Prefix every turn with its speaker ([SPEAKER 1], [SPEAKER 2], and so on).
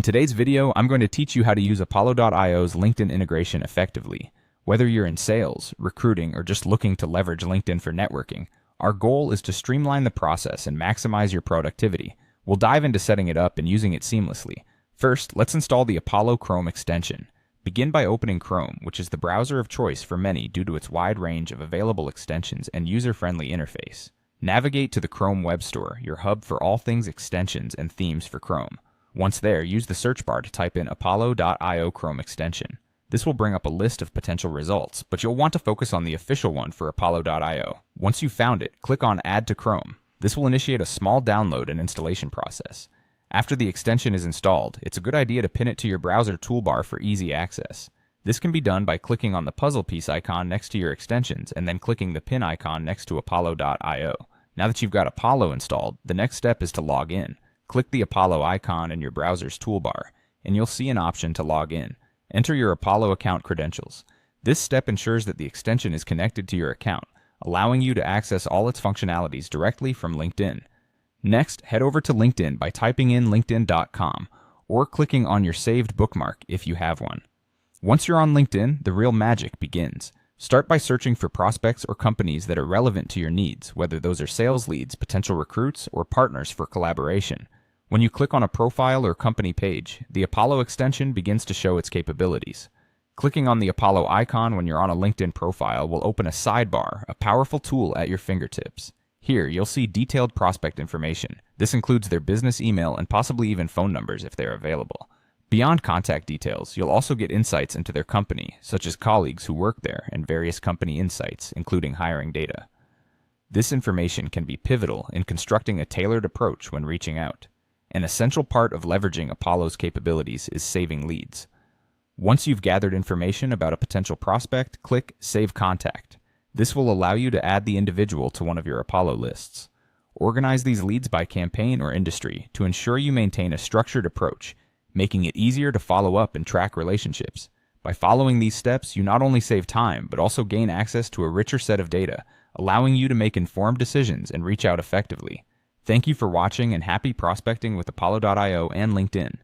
[SPEAKER 1] In today's video, I'm going to teach you how to use Apollo.io's LinkedIn integration effectively. Whether you're in sales, recruiting, or just looking to leverage LinkedIn for networking, our goal is to streamline the process and maximize your productivity. We'll dive into setting it up and using it seamlessly. First, let's install the Apollo Chrome extension. Begin by opening Chrome, which is the browser of choice for many due to its wide range of available extensions and user-friendly interface. Navigate to the Chrome Web Store, your hub for all things extensions and themes for Chrome. Once there, use the search bar to type in Apollo.io Chrome extension. This will bring up a list of potential results, but you'll want to focus on the official one for Apollo.io. Once you've found it, click on Add to Chrome. This will initiate a small download and installation process. After the extension is installed, it's a good idea to pin it to your browser toolbar for easy access. This can be done by clicking on the puzzle piece icon next to your extensions and then clicking the pin icon next to Apollo.io. Now that you've got Apollo installed, the next step is to log in. Click the Apollo icon in your browser's toolbar, and you'll see an option to log in. Enter your Apollo account credentials. This step ensures that the extension is connected to your account, allowing you to access all its functionalities directly from LinkedIn. Next, head over to LinkedIn by typing in linkedin.com or clicking on your saved bookmark if you have one. Once you're on LinkedIn, the real magic begins. Start by searching for prospects or companies that are relevant to your needs, whether those are sales leads, potential recruits, or partners for collaboration. When you click on a profile or company page, the Apollo extension begins to show its capabilities. Clicking on the Apollo icon when you're on a LinkedIn profile will open a sidebar, a powerful tool at your fingertips. Here, you'll see detailed prospect information. This includes their business email and possibly even phone numbers if they're available. Beyond contact details, you'll also get insights into their company, such as colleagues who work there and various company insights, including hiring data. This information can be pivotal in constructing a tailored approach when reaching out. An essential part of leveraging Apollo's capabilities is saving leads. Once you've gathered information about a potential prospect, click Save Contact. This will allow you to add the individual to one of your Apollo lists. Organize these leads by campaign or industry to ensure you maintain a structured approach, making it easier to follow up and track relationships. By following these steps, you not only save time, but also gain access to a richer set of data, allowing you to make informed decisions and reach out effectively. Thank you for watching and happy prospecting with Apollo.io and LinkedIn.